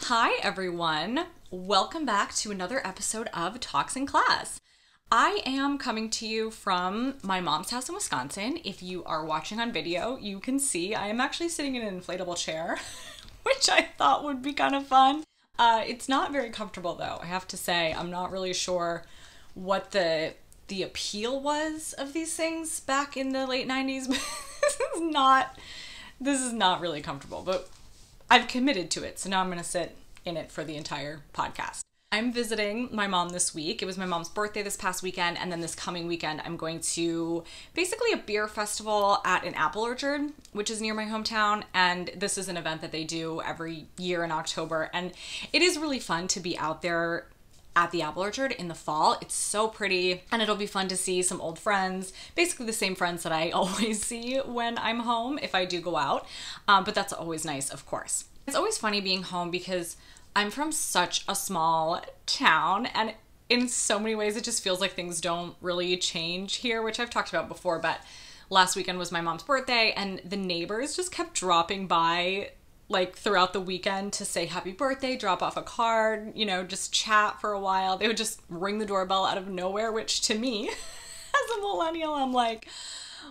Hi everyone, welcome back to another episode of Talks in Class. I am coming to you from my mom's house in Wisconsin. If you are watching on video, you can see I am actually sitting in an inflatable chair, which I thought would be kind of fun. It's not very comfortable though, I have to say. I'm not really sure what the appeal was of these things back in the late 90s, but this is not really comfortable, but I've committed to it, so now I'm going to sit in it for the entire podcast. I'm visiting my mom this week. It was my mom's birthday this past weekend, and then this coming weekend I'm going to basically a beer festival at an apple orchard, which is near my hometown, and this is an event that they do every year in October, and it is really fun to be out there at the apple orchard in the fall. It's so pretty, and it'll be fun to see some old friends, basically the same friends that I always see when I'm home if I do go out, but that's always nice, of course. It's always funny being home because I'm from such a small town, and in so many ways it just feels like things don't really change here, which I've talked about before, but last weekend was my mom's birthday and the neighbors just kept dropping by like throughout the weekend to say happy birthday, drop off a card, you know, just chat for a while. They would just ring the doorbell out of nowhere, which to me, as a millennial, I'm like,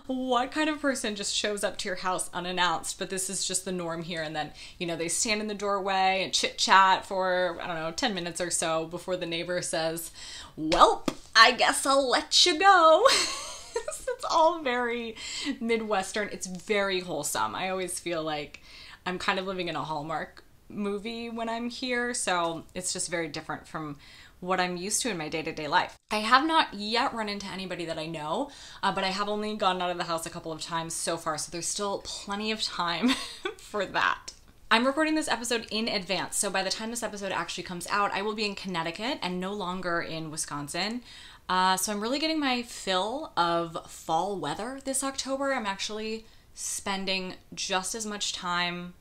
what kind of person just shows up to your house unannounced? But this is just the norm here. And then, you know, they stand in the doorway and chit chat for, I don't know, 10 minutes or so before the neighbor says, well, I guess I'll let you go. It's all very Midwestern. It's very wholesome. I always feel like I'm kind of living in a Hallmark movie when I'm here, so it's just very different from what I'm used to in my day-to-day life. I have not yet run into anybody that I know, but I have only gotten out of the house a couple of times so far, so there's still plenty of time for that. I'm recording this episode in advance, so by the time this episode actually comes out, I will be in Connecticut and no longer in Wisconsin. So I'm really getting my fill of fall weather this October. I'm actually spending just as much time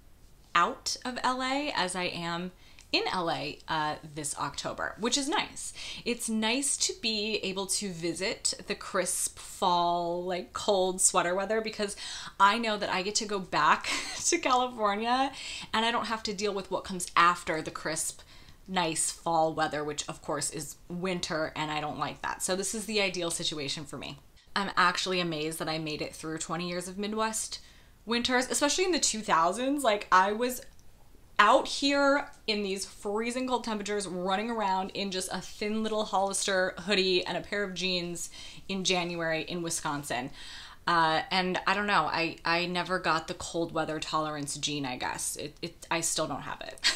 out of LA as I am in LA this October, which is nice. It's nice to be able to visit the crisp fall, like cold sweater weather, because I know that I get to go back to California and I don't have to deal with what comes after the crisp, nice fall weather, which of course is winter, and I don't like that. So this is the ideal situation for me. I'm actually amazed that I made it through 20 years of Midwest winters, especially in the 2000s. Like, I was out here in these freezing cold temperatures, running around in just a thin little Hollister hoodie and a pair of jeans in January in Wisconsin. And I don't know, I never got the cold weather tolerance gene, I guess. I still don't have it.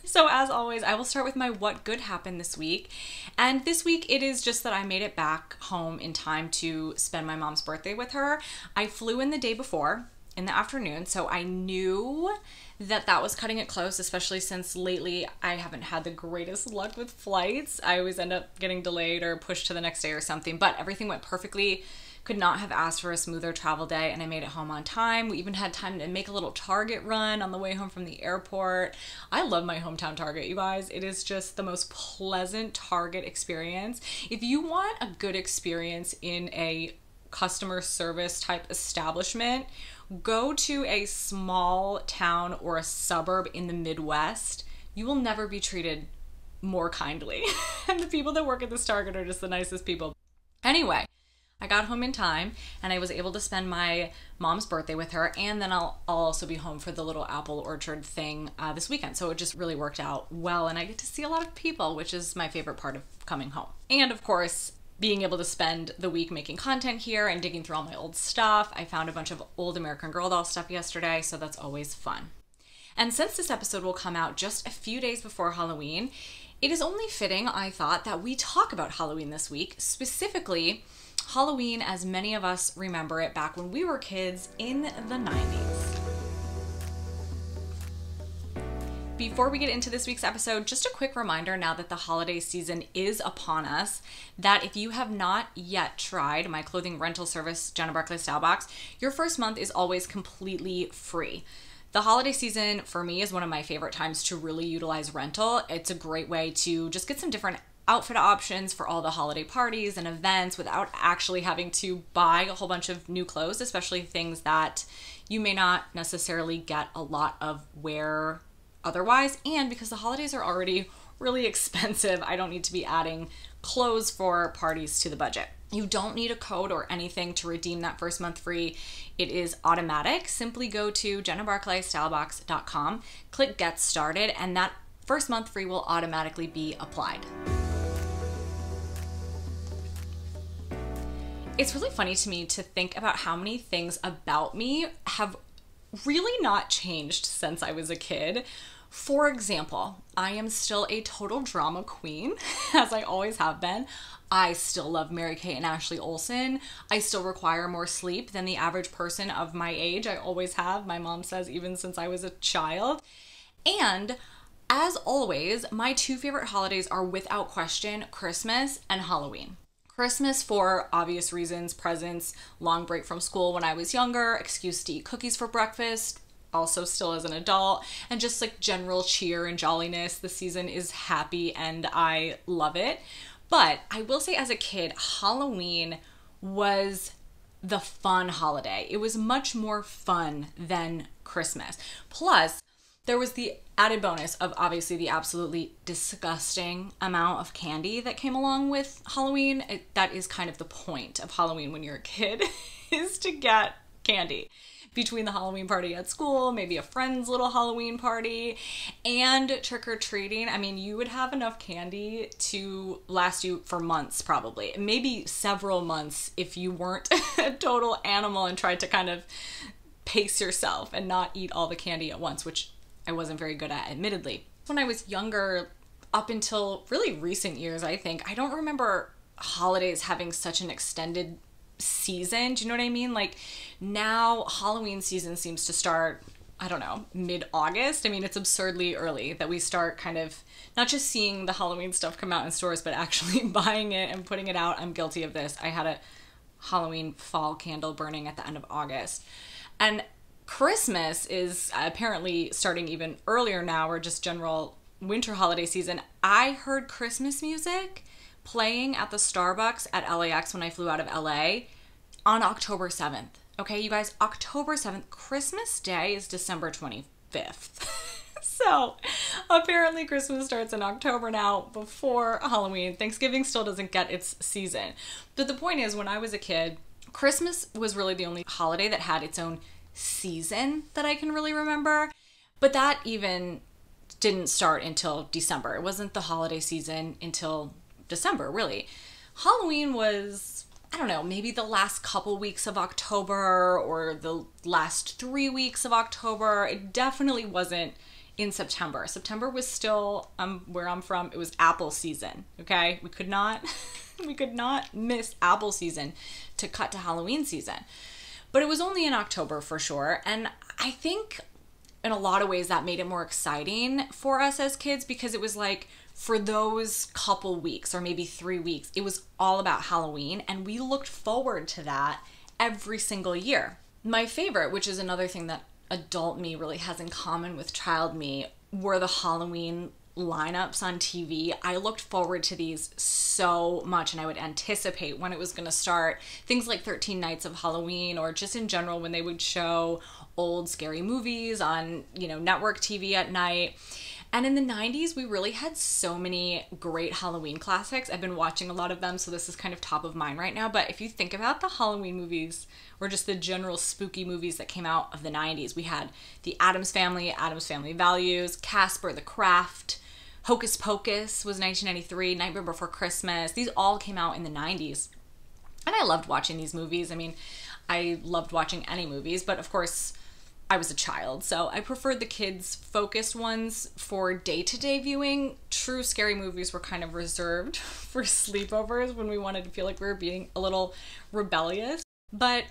So as always, I will start with my what good happened this week. And this week it is just that I made it back home in time to spend my mom's birthday with her. I flew in the day before in the afternoon, so I knew that was cutting it close, especially since lately I haven't had the greatest luck with flights. I always end up getting delayed or pushed to the next day or something, but everything went perfectly. Could not have asked for a smoother travel day, and I made it home on time. We even had time to make a little Target run on the way home from the airport. I love my hometown Target, you guys. It is just the most pleasant Target experience. If you want a good experience in a customer service type establishment, go to a small town or a suburb in the Midwest. You will never be treated more kindly. And the people that work at this Target are just the nicest people. Anyway, I got home in time and I was able to spend my mom's birthday with her, and then I'll also be home for the little apple orchard thing this weekend. So it just really worked out well, and I get to see a lot of people, which is my favorite part of coming home. And of course, being able to spend the week making content here and digging through all my old stuff. I found a bunch of old American Girl doll stuff yesterday, so that's always fun. And since this episode will come out just a few days before Halloween, it is only fitting, I thought, that we talk about Halloween this week, specifically Halloween as many of us remember it back when we were kids in the 90s. Before we get into this week's episode, just a quick reminder now that the holiday season is upon us, that if you have not yet tried my clothing rental service, Jenna Barclay Style Box, your first month is always completely free. The holiday season for me is one of my favorite times to really utilize rental. It's a great way to just get some different outfit options for all the holiday parties and events without actually having to buy a whole bunch of new clothes, especially things that you may not necessarily get a lot of wear otherwise. And because the holidays are already really expensive, I don't need to be adding clothes for parties to the budget. You don't need a code or anything to redeem that first month free. It is automatic. Simply go to jennabarclaystylebox.com, click Get Started, and that first month free will automatically be applied. It's really funny to me to think about how many things about me have really not changed since I was a kid. For example, I am still a total drama queen, as I always have been. I still love Mary-Kate and Ashley Olsen. I still require more sleep than the average person of my age. I always have. My mom says even since I was a child. And as always, my two favorite holidays are without question Christmas and Halloween. Christmas for obvious reasons, presents, long break from school when I was younger, excuse to eat cookies for breakfast, also still as an adult, and just like general cheer and jolliness. The season is happy and I love it. But I will say as a kid, Halloween was the fun holiday. It was much more fun than Christmas. Plus, there was the added bonus of obviously the absolutely disgusting amount of candy that came along with Halloween. That is kind of the point of Halloween when you're a kid, is to get candy. Between the Halloween party at school, maybe a friend's little Halloween party, and trick-or-treating. I mean, you would have enough candy to last you for months probably. Maybe several months if you weren't a total animal and tried to kind of pace yourself and not eat all the candy at once, which I wasn't very good at, admittedly. When I was younger, up until really recent years, I think, I don't remember holidays having such an extended season. Do you know what I mean? Like now Halloween season seems to start, I don't know, mid-August. I mean, it's absurdly early that we start kind of not just seeing the Halloween stuff come out in stores, but actually buying it and putting it out. I'm guilty of this. I had a Halloween fall candle burning at the end of August. And Christmas is apparently starting even earlier now, or just general winter holiday season. I heard Christmas music playing at the Starbucks at LAX when I flew out of LA on October 7th. Okay, you guys, October 7th, Christmas Day is December 25th. So apparently Christmas starts in October now before Halloween. Thanksgiving still doesn't get its season. But the point is, when I was a kid, Christmas was really the only holiday that had its own season that I can really remember. But that even didn't start until December. It wasn't the holiday season until December, really. Halloween was, I don't know, maybe the last couple weeks of October or the last 3 weeks of October. It definitely wasn't in September. September was still, where I'm from, it was apple season, okay? We could not miss apple season to cut to Halloween season. But it was only in October for sure. And I think in a lot of ways that made it more exciting for us as kids, because it was like, for those couple weeks or maybe 3 weeks, it was all about Halloween, and we looked forward to that every single year. My favorite, which is another thing that adult me really has in common with child me, were the Halloween lineups on TV. I looked forward to these so much, and I would anticipate when it was going to start. Things like 13 Nights of Halloween, or just in general when they would show old scary movies on, network TV at night. And in the 90s, we really had so many great Halloween classics. I've been watching a lot of them, so this is kind of top of mind right now. But if you think about the Halloween movies, or just the general spooky movies that came out of the 90s, we had The Addams Family, Addams Family Values, Casper the Craft, Hocus Pocus was 1993, Nightmare Before Christmas. These all came out in the 90s. And I loved watching these movies. I mean, I loved watching any movies, but of course, I was a child, so I preferred the kids-focused ones for day-to-day viewing. True scary movies were kind of reserved for sleepovers when we wanted to feel like we were being a little rebellious. But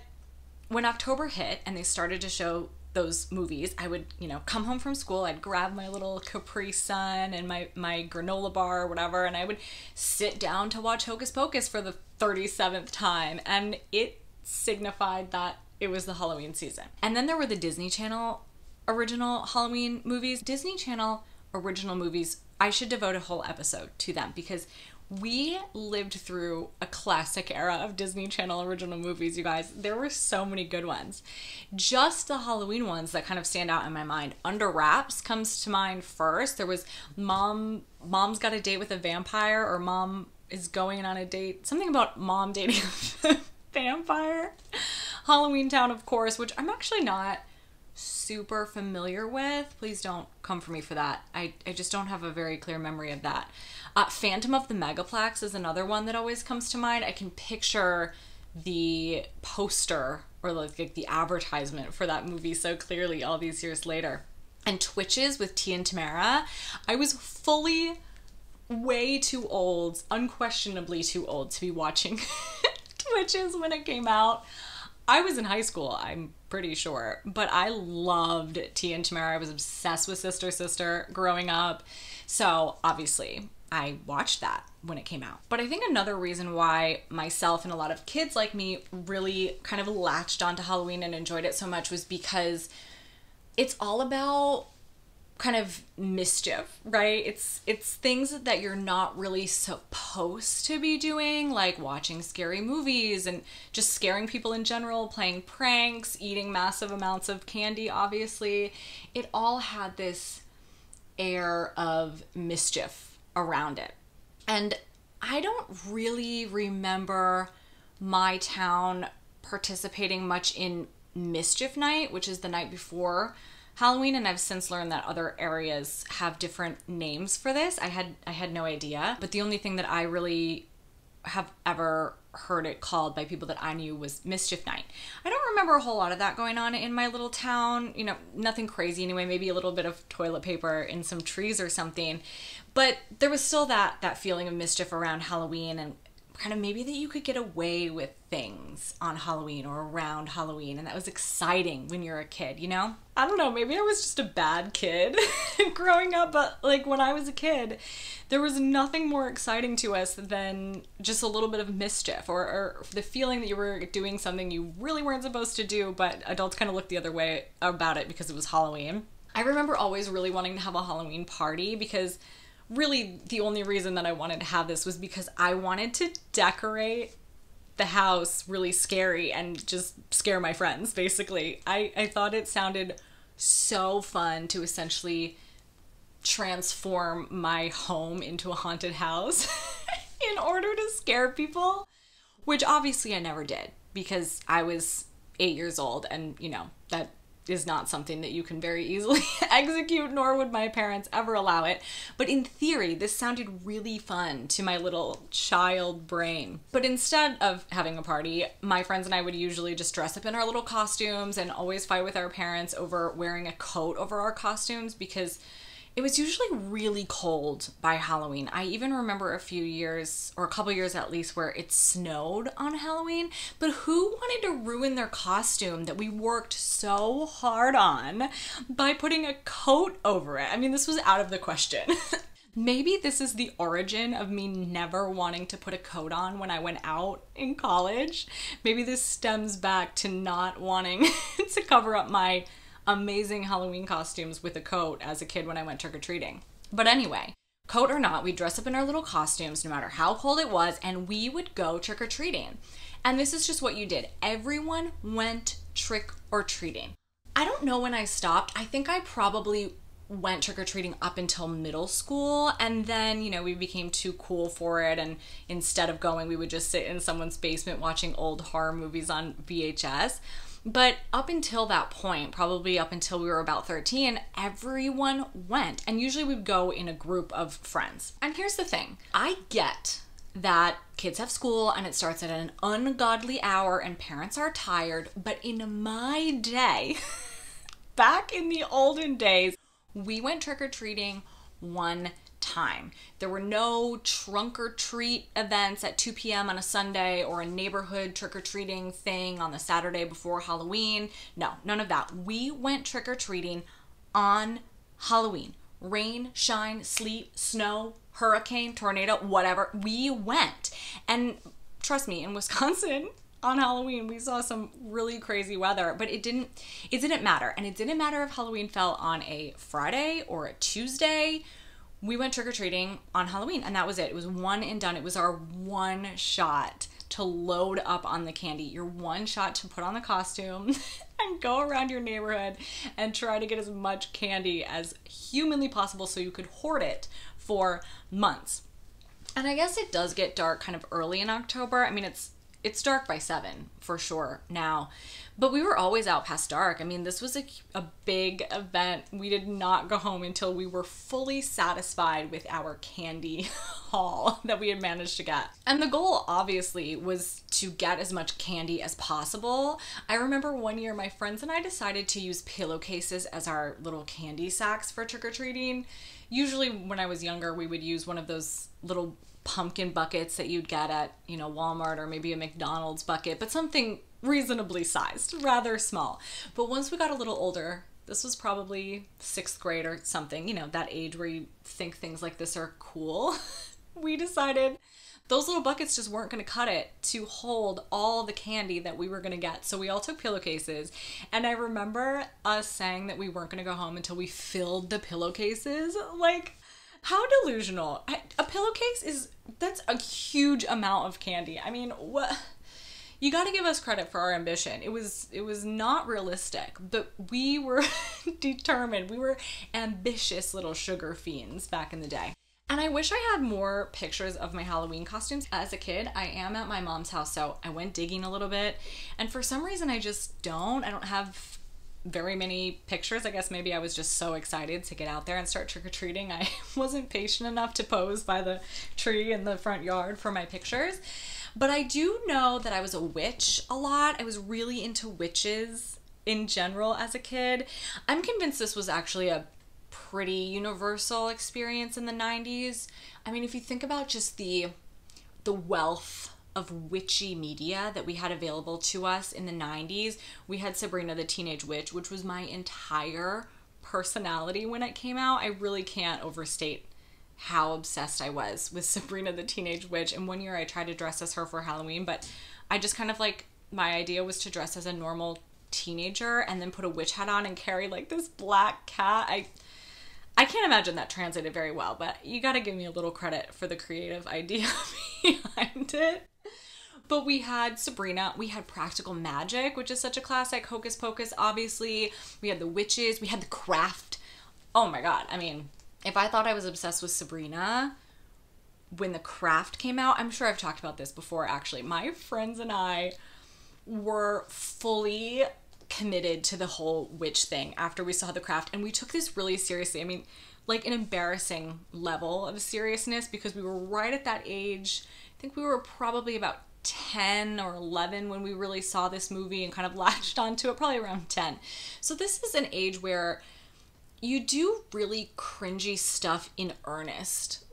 when October hit and they started to show those movies, I would, come home from school, I'd grab my little Capri Sun and my granola bar or whatever, and I would sit down to watch Hocus Pocus for the 37th time, and it signified that it was the Halloween season. And then there were the Disney Channel original Halloween movies. Disney Channel original movies, I should devote a whole episode to them, because We lived through a classic era of Disney Channel original movies, you guys. There were so many good ones. Just the Halloween ones that kind of stand out in my mind. Under Wraps comes to mind first. There was Mom's Got a Date with a Vampire, or Mom is Going on a Date. Something about mom dating a vampire. Halloween Town, of course, which I'm actually not super familiar with. Please don't come for me for that. I just don't have a very clear memory of that. Phantom of the Megaplex is another one that always comes to mind. I can picture the poster or like the advertisement for that movie so clearly all these years later. And Twitches with T and Tamara. I was fully way too old, unquestionably too old to be watching Twitches when it came out. I was in high school, I'm pretty sure, but I loved T and Tamara. I was obsessed with Sister Sister growing up. So obviously I watched that when it came out. But I think another reason why myself and a lot of kids like me really kind of latched onto Halloween and enjoyed it so much was because it's all about kind of mischief, right? It's things that you're not really supposed to be doing, like watching scary movies and just scaring people in general, playing pranks, eating massive amounts of candy, obviously. It all had this air of mischief around it. And I don't really remember my town participating much in Mischief Night, which is the night before Halloween, and I've since learned that other areas have different names for this. I had no idea, but the only thing that I really have ever heard it called by people that I knew was Mischief Night. I don't remember a whole lot of that going on in my little town, you know, nothing crazy anyway, maybe a little bit of toilet paper in some trees or something, but there was still that feeling of mischief around Halloween, and kind of maybe that you could get away with things on Halloween or around Halloween, and that was exciting when you're a kid, you know? I don't know, maybe I was just a bad kid growing up, but like when I was a kid, there was nothing more exciting to us than just a little bit of mischief or the feeling that you were doing something you really weren't supposed to do, but adults kind of looked the other way about it because it was Halloween. I remember always really wanting to have a Halloween party because really the only reason that I wanted to have this was because I wanted to decorate the house really scary and just scare my friends, basically. I thought it sounded so fun to essentially transform my home into a haunted house in order to scare people, which obviously I never did because I was 8 years old, and you know, that is not something that you can very easily execute, nor would my parents ever allow it. But in theory, this sounded really fun to my little child brain. But instead of having a party, my friends and I would usually just dress up in our little costumes and always fight with our parents over wearing a coat over our costumes because it was usually really cold by Halloween. I even remember a few years, or a couple years at least, where it snowed on Halloween. But who wanted to ruin their costume that we worked so hard on by putting a coat over it? I mean, this was out of the question. Maybe this is the origin of me never wanting to put a coat on when I went out in college. Maybe this stems back to not wanting to cover up my amazing Halloween costumes with a coat as a kid when I went trick-or-treating. But anyway, coat or not, we'd dress up in our little costumes no matter how cold it was, and we would go trick-or-treating. And this is just what you did. Everyone went trick-or-treating. I don't know when I stopped. I think I probably went trick-or-treating up until middle school, and then, you know, we became too cool for it, and instead of going, we would just sit in someone's basement watching old horror movies on VHS. But up until that point, probably up until we were about 13, everyone went. And usually we'd go in a group of friends. And here's the thing. I get that kids have school and it starts at an ungodly hour and parents are tired. But in my day, back in the olden days, we went trick-or-treating one time. There were no trunk or treat events at 2 p.m. on a Sunday or a neighborhood trick-or-treating thing on the Saturday before Halloween. No, none of that. We went trick-or-treating on Halloween. Rain, shine, sleet, snow, hurricane, tornado, whatever. We went. And trust me, in Wisconsin on Halloween, we saw some really crazy weather, but it didn't matter. And it didn't matter if Halloween fell on a Friday or a Tuesday. we went trick-or-treating on Halloween, and that was it. It was one and done. It was our one shot to load up on the candy, your one shot to put on the costume and go around your neighborhood and try to get as much candy as humanly possible so you could hoard it for months. And I guess it does get dark kind of early in October. I mean, it's dark by 7 for sure now, but we were always out past dark. I mean, this was a big event. We did not go home until we were fully satisfied with our candy haul that we had managed to get. And the goal obviously was to get as much candy as possible. I remember one year my friends and I decided to use pillowcases as our little candy sacks for trick-or-treating. Usually when I was younger, we would use one of those little pumpkin buckets that you'd get at, Walmart, or maybe a McDonald's bucket, but something reasonably sized, rather small. But once we got a little older, this was probably 6th grade or something, that age where you think things like this are cool, we decided those little buckets just weren't going to cut it to hold all the candy that we were going to get. So we all took pillowcases. And I remember us saying that we weren't going to go home until we filled the pillowcases. Like, how delusional. A pillowcase that's a huge amount of candy. I mean, what? You got to give us credit for our ambition. It was not realistic, but we were determined. We were ambitious little sugar fiends back in the day. And I wish I had more pictures of my Halloween costumes. As a kid, I am at my mom's house, so I went digging a little bit. And for some reason, I don't have very many pictures. I guess maybe I was just so excited to get out there and start trick-or-treating. I wasn't patient enough to pose by the tree in the front yard for my pictures. But I do know that I was a witch a lot. I was really into witches in general as a kid. I'm convinced this was actually a pretty universal experience in the 90s. I mean, if you think about just the wealth of witchy media that we had available to us in the 90s, we had Sabrina the Teenage Witch, which was my entire personality when it came out. I really can't overstate how obsessed I was with Sabrina the Teenage Witch. And one year I tried to dress as her for Halloween, but I just kind of my idea was to dress as a normal teenager and then put a witch hat on and carry this black cat. I can't imagine that translated very well, but you gotta give me a little credit for the creative idea behind it. But we had Sabrina, we had Practical Magic, which is such a classic, Hocus Pocus, obviously. We had the witches, we had the craft. Oh my God, I mean, if I thought I was obsessed with Sabrina when the craft came out, I'm sure I've talked about this before actually. My friends and I were fully committed to the whole witch thing after we saw the craft, and we took this really seriously. I mean, an embarrassing level of seriousness, because we were right at that age. I think we were probably about 10 or 11 when we really saw this movie and kind of latched onto it, probably around 10. So this is an age where you do really cringy stuff in earnest.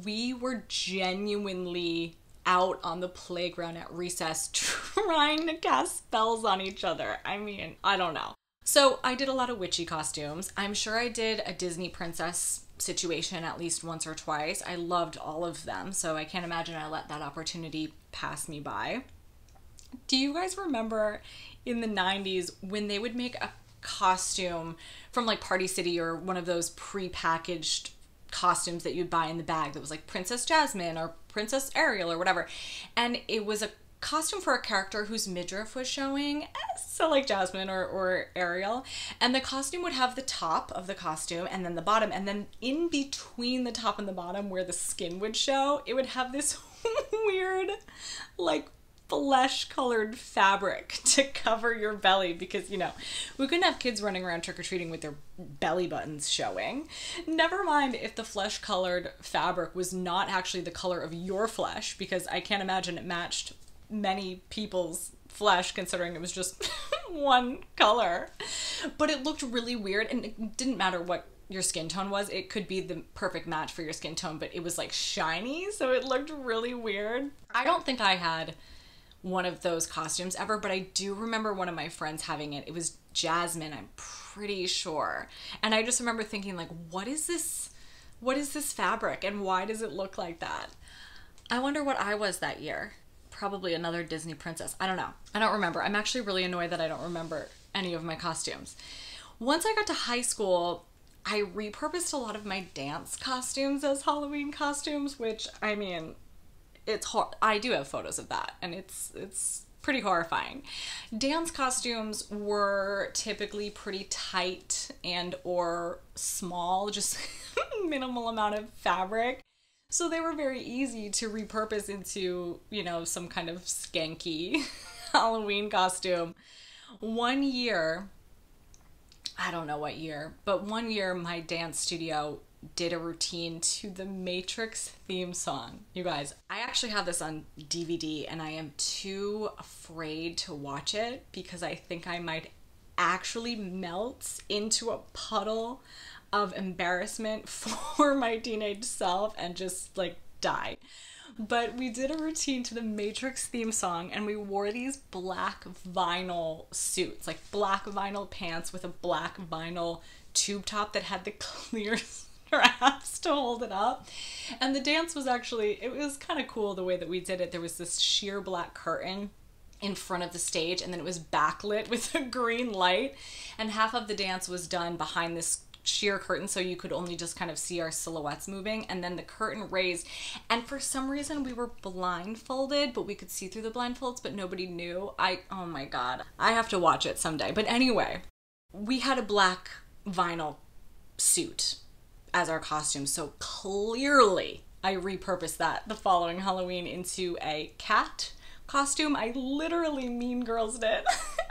We were genuinely out on the playground at recess trying to cast spells on each other. I mean, I don't know. So I did a lot of witchy costumes. I'm sure I did a Disney princess situation at least once or twice. I loved all of them, so I can't imagine I let that opportunity pass me by. Do you guys remember in the 90s when they would make a costume from Party City or one of those pre-packaged costumes that you'd buy in the bag that was Princess Jasmine or Princess Ariel or whatever, and it was a costume for a character whose midriff was showing, so Jasmine or Ariel, and the costume would have the top of the costume and then the bottom, and then in between the top and the bottom where the skin would show, it would have this weird flesh-colored fabric to cover your belly, because we couldn't have kids running around trick-or-treating with their belly buttons showing. Never mind if the flesh-colored fabric was not actually the color of your flesh, because I can't imagine it matched many people's flesh, considering it was just one color. But it looked really weird, and it didn't matter what your skin tone was. It could be the perfect match for your skin tone, but it was shiny, so it looked really weird. I don't think I had one of those costumes ever, but I do remember one of my friends having it. It was Jasmine, I'm pretty sure. And I just remember thinking, what is this fabric and why does it look like that? I wonder what I was that year. Probably another Disney princess. I don't know. I don't remember. I'm actually really annoyed that I don't remember any of my costumes. Once I got to high school, I repurposed a lot of my dance costumes as Halloween costumes, which, I mean, I do have photos of that, and it's pretty horrifying. Dance costumes were typically pretty tight and or small, just minimal amount of fabric. So they were very easy to repurpose into, you know, some kind of skanky Halloween costume. One year, I don't know what year, but one year my dance studio did a routine to the Matrix theme song. You guys, I actually have this on DVD and I am too afraid to watch it because I think I might actually melt into a puddle of embarrassment for my teenage self and just like die. But we did a routine to the Matrix theme song and we wore these black vinyl suits, like black vinyl pants with a black vinyl tube top that had the clear straps to hold it up. And the dance was actually, it was kind of cool the way that we did it. There was this sheer black curtain in front of the stage and then it was backlit with a green light, and half of the dance was done behind this sheer curtain, so you could only just kind of see our silhouettes moving, and then the curtain raised, and for some reason we were blindfolded, but we could see through the blindfolds, but nobody knew. Oh my god, I have to watch it someday. But anyway, we had a black vinyl suit as our costume, so clearly I repurposed that the following Halloween into a cat costume. I literally Mean Girls it.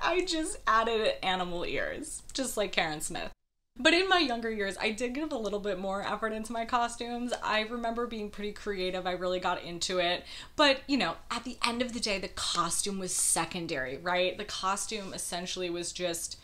I just added animal ears, just like Karen Smith. But in my younger years, I did give a little bit more effort into my costumes. I remember being pretty creative. I really got into it. But, you know, at the end of the day, the costume was secondary, right? The costume essentially was just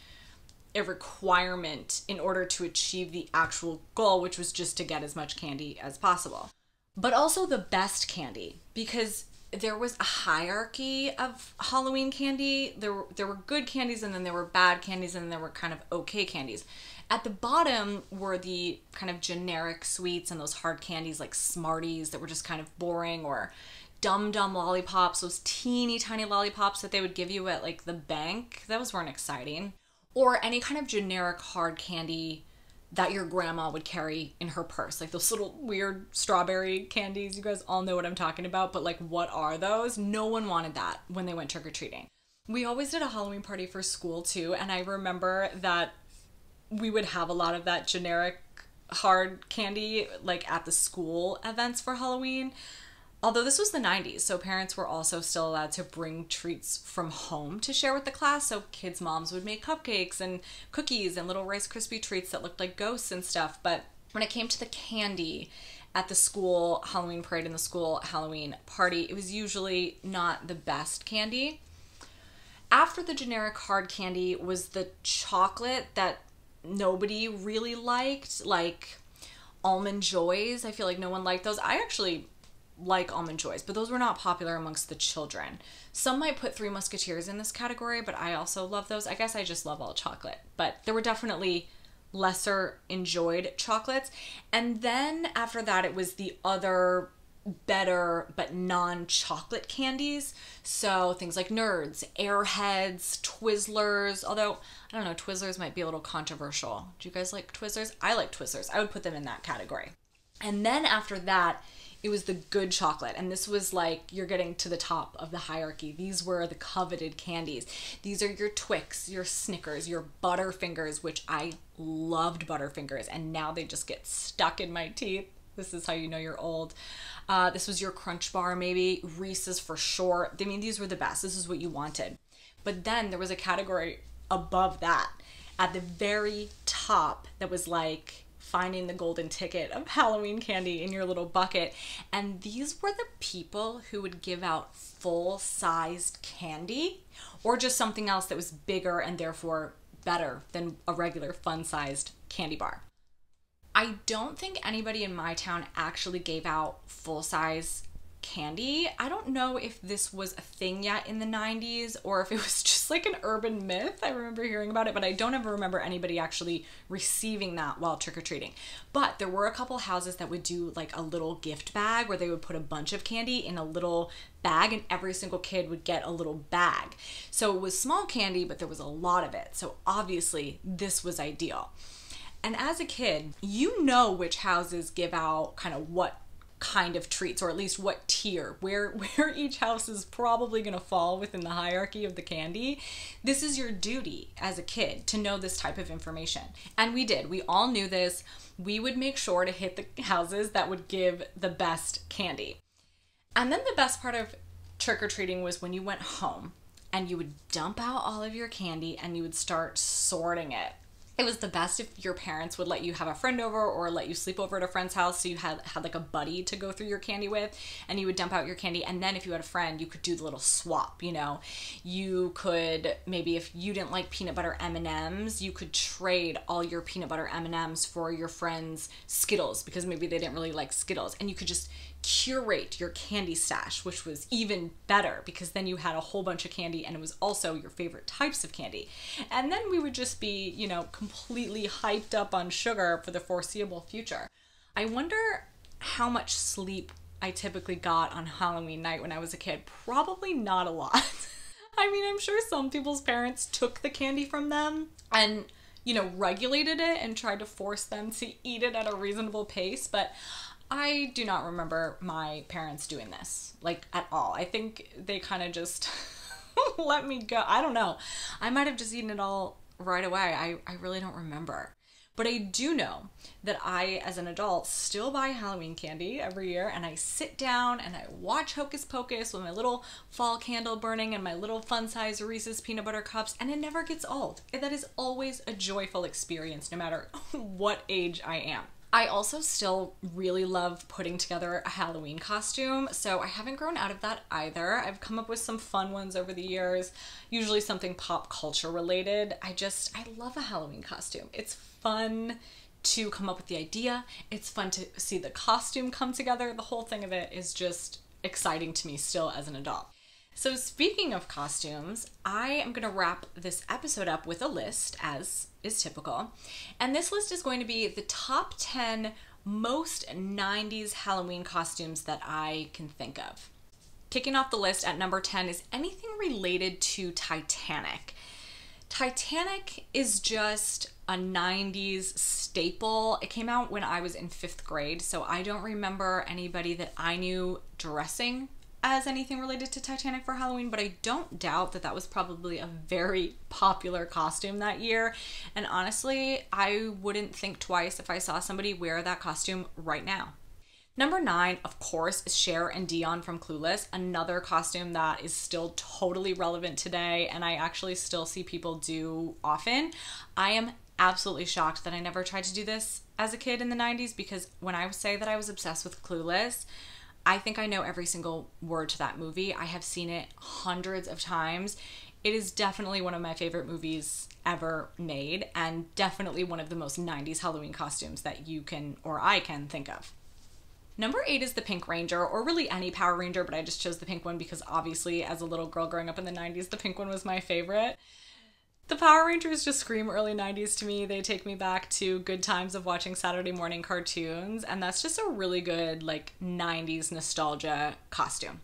a requirement in order to achieve the actual goal, which was just to get as much candy as possible. But also the best candy, because there was a hierarchy of Halloween candy. There were good candies, and then there were bad candies, and then there were kind of okay candies. At the bottom were the kind of generic sweets and those hard candies like Smarties that were just kind of boring, or Dum Dum lollipops, those teeny tiny lollipops that they would give you at like the bank. Those weren't exciting. Or any kind of generic hard candy that your grandma would carry in her purse, like those little weird strawberry candies. You guys all know what I'm talking about, but like, what are those? No one wanted that when they went trick-or-treating. We always did a Halloween party for school too, and I remember that we would have a lot of that generic hard candy like at the school events for Halloween. Although this was the 90s, so parents were also still allowed to bring treats from home to share with the class. So kids' moms would make cupcakes and cookies and little Rice Krispie treats that looked like ghosts and stuff. But when it came to the candy at the school Halloween parade and the school Halloween party, it was usually not the best candy. After the generic hard candy was the chocolate that nobody really liked, like Almond Joys. I feel like no one liked those. I actually like Almond Joys, but those were not popular amongst the children. Some might put Three Musketeers in this category, but I also love those. I guess I just love all chocolate, but there were definitely lesser enjoyed chocolates. And then after that, it was the other better but non-chocolate candies. So things like Nerds, Airheads, Twizzlers, although I don't know, Twizzlers might be a little controversial. Do you guys like Twizzlers? I like Twizzlers. I would put them in that category. And then after that, it was the good chocolate. And this was like, you're getting to the top of the hierarchy. These were the coveted candies. These are your Twix, your Snickers, your Butterfingers, which I loved Butterfingers. And now they just get stuck in my teeth. This is how you know you're old. This was your Crunch Bar, maybe. Reese's for sure. I mean, these were the best. This is what you wanted. But then there was a category above that at the very top that was like finding the golden ticket of Halloween candy in your little bucket. And these were the people who would give out full-sized candy or just something else that was bigger and therefore better than a regular fun-sized candy bar. I don't think anybody in my town actually gave out full-size candy. I don't know if this was a thing yet in the 90s or if it was just like an urban myth. I remember hearing about it, but I don't ever remember anybody actually receiving that while trick-or-treating. But there were a couple houses that would do like a little gift bag where they would put a bunch of candy in a little bag and every single kid would get a little bag. So it was small candy, but there was a lot of it. So obviously this was ideal. And as a kid, you know which houses give out kind of what kind of treats, or at least what tier, where each house is probably going to fall within the hierarchy of the candy. This is your duty as a kid to know this type of information. And we did. We all knew this. We would make sure to hit the houses that would give the best candy. And then the best part of trick-or-treating was when you went home and you would dump out all of your candy and you would start sorting it. It was the best if your parents would let you have a friend over or let you sleep over at a friend's house, so you had like a buddy to go through your candy with, and you would dump out your candy. And then if you had a friend, you could do the little swap, you know. You could, maybe if you didn't like peanut butter M&Ms, you could trade all your peanut butter M&Ms for your friend's Skittles, because maybe they didn't really like Skittles. And you could just curate your candy stash, which was even better because then you had a whole bunch of candy and it was also your favorite types of candy. And then we would just be, you know, completely hyped up on sugar for the foreseeable future. I wonder how much sleep I typically got on Halloween night when I was a kid. Probably not a lot. I mean, I'm sure some people's parents took the candy from them and, you know, regulated it and tried to force them to eat it at a reasonable pace, but I do not remember my parents doing this, like, at all. I think they kind of just let me go. I don't know. I might have just eaten it all right away. I really don't remember. But I do know that I, as an adult, still buy Halloween candy every year, and I sit down and I watch Hocus Pocus with my little fall candle burning and my little fun-size Reese's peanut butter cups, and it never gets old. That is always a joyful experience, no matter what age I am. I also still really love putting together a Halloween costume, so I haven't grown out of that either. I've come up with some fun ones over the years, usually something pop culture related. I love a Halloween costume. It's fun to come up with the idea. It's fun to see the costume come together. The whole thing of it is just exciting to me still as an adult. So speaking of costumes, I am going to wrap this episode up with a list, as is typical. And this list is going to be the top 10 most 90s Halloween costumes that I can think of. Kicking off the list at number 10 is anything related to Titanic. Titanic is just a 90s staple. It came out when I was in 5th grade, so I don't remember anybody that I knew dressing as anything related to Titanic for Halloween, but I don't doubt that that was probably a very popular costume that year. And honestly, I wouldn't think twice if I saw somebody wear that costume right now. Number 9, of course, is Cher and Dion from Clueless, another costume that is still totally relevant today and I actually still see people do often. I am absolutely shocked that I never tried to do this as a kid in the 90s, because when I say that I was obsessed with Clueless, I think I know every single word to that movie. I have seen it hundreds of times. It is definitely one of my favorite movies ever made, and definitely one of the most 90s Halloween costumes that you can, or I can, think of. Number 8 is the Pink Ranger, or really any Power Ranger, but I just chose the pink one because obviously as a little girl growing up in the 90s, the pink one was my favorite. The Power Rangers just scream early 90s to me. They take me back to good times of watching Saturday morning cartoons, and that's just a really good, like, 90s nostalgia costume.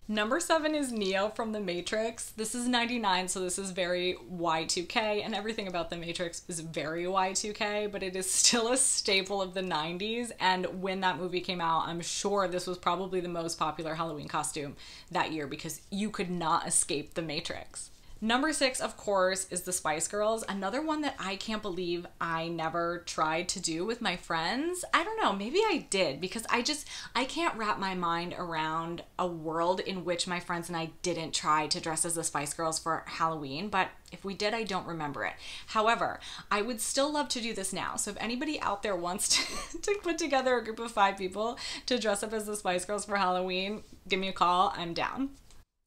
Number 7 is Neo from The Matrix. This is 99, so this is very Y2K, and everything about The Matrix is very Y2K, but it is still a staple of the 90s, and when that movie came out, I'm sure this was probably the most popular Halloween costume that year because you could not escape The Matrix. Number 6, of course, is the Spice Girls, another one that I can't believe I never tried to do with my friends. I don't know, maybe I did, because I can't wrap my mind around a world in which my friends and I didn't try to dress as the Spice Girls for Halloween, but if we did, I don't remember it. However, I would still love to do this now, so if anybody out there wants to put together a group of 5 people to dress up as the Spice Girls for Halloween, give me a call, I'm down.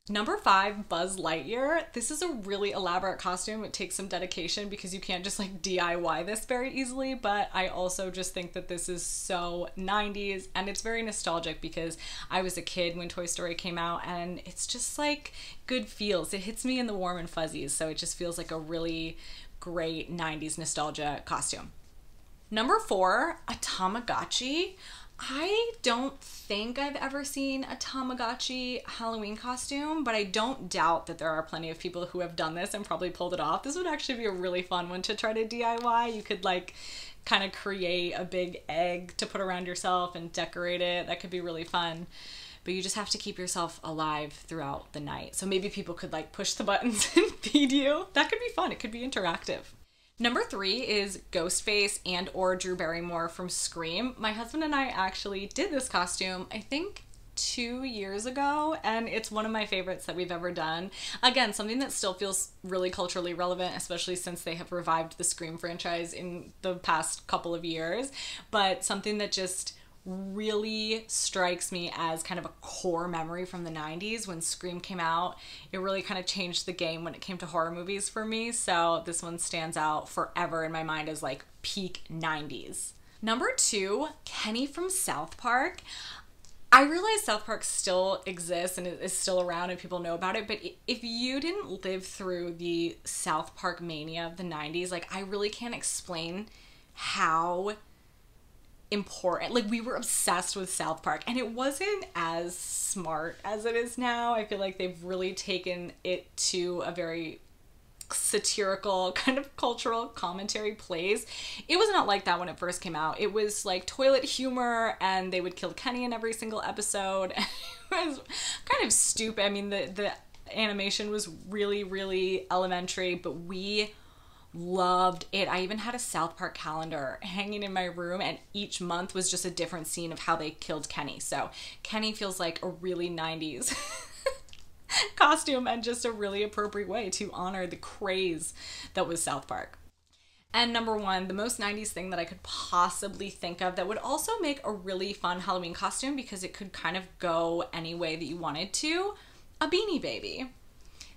Number 5, Buzz Lightyear. This is a really elaborate costume. It takes some dedication because you can't just like DIY this very easily, but I also just think that this is so 90s and it's very nostalgic because I was a kid when Toy Story came out and it's just like good feels. It hits me in the warm and fuzzies, so it just feels like a really great 90s nostalgia costume. Number 4, a Tamagotchi. I don't think I've ever seen a Tamagotchi Halloween costume, but I don't doubt that there are plenty of people who have done this and probably pulled it off. This would actually be a really fun one to try to DIY. You could like kind of create a big egg to put around yourself and decorate it. That could be really fun. But you just have to keep yourself alive throughout the night. So maybe people could like push the buttons and feed you. That could be fun. It could be interactive. Number 3 is Ghostface and or Drew Barrymore from Scream. My husband and I actually did this costume, I think 2 years ago, and it's one of my favorites that we've ever done. Again, something that still feels really culturally relevant, especially since they have revived the Scream franchise in the past couple of years, but something that just really strikes me as kind of a core memory from the 90s when Scream came out. It really kind of changed the game when it came to horror movies for me, so this one stands out forever in my mind as like peak 90s. Number 2, Kenny from South Park. I realize South Park still exists and is still around and people know about it, but if you didn't live through the South Park mania of the 90s, like I really can't explain how important, like we were obsessed with South Park, and it wasn't as smart as it is now. I feel like they've really taken it to a very satirical kind of cultural commentary place. It was not like that when it first came out. It was like toilet humor, and they would kill Kenny in every single episode. It was kind of stupid. I mean, the animation was really, really elementary, but we loved it. I even had a South Park calendar hanging in my room, and each month was just a different scene of how they killed Kenny. So Kenny feels like a really 90s costume and just a really appropriate way to honor the craze that was South Park. And number 1, the most 90s thing that I could possibly think of that would also make a really fun Halloween costume because it could kind of go any way that you wanted to, a Beanie Baby.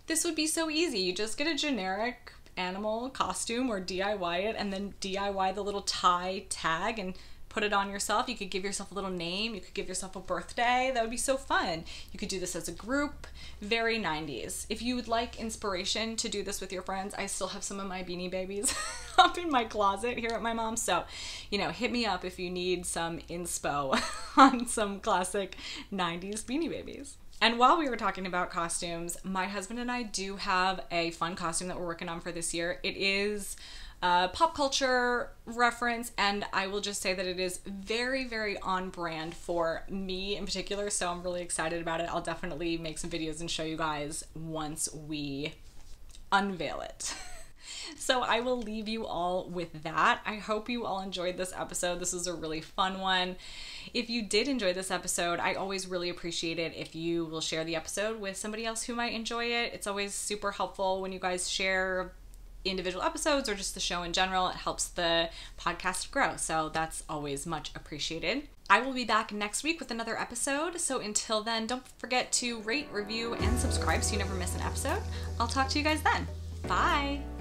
This would be so easy. You just get a generic animal costume or DIY it, and then DIY the little tie tag and put it on yourself. You could give yourself a little name. You could give yourself a birthday. That would be so fun. You could do this as a group. Very 90s. If you would like inspiration to do this with your friends, I still have some of my Beanie Babies up in my closet here at my mom's. So, you know, hit me up if you need some inspo on some classic 90s Beanie Babies. And while we were talking about costumes, my husband and I do have a fun costume that we're working on for this year. It is a pop culture reference, and I will just say that it is very, very on brand for me in particular, so I'm really excited about it. I'll definitely make some videos and show you guys once we unveil it. So I will leave you all with that. I hope you all enjoyed this episode. This was a really fun one. If you did enjoy this episode, I always really appreciate it if you will share the episode with somebody else who might enjoy it. It's always super helpful when you guys share individual episodes or just the show in general. It helps the podcast grow, so that's always much appreciated. I will be back next week with another episode, so until then, don't forget to rate, review, and subscribe so you never miss an episode. I'll talk to you guys then. Bye!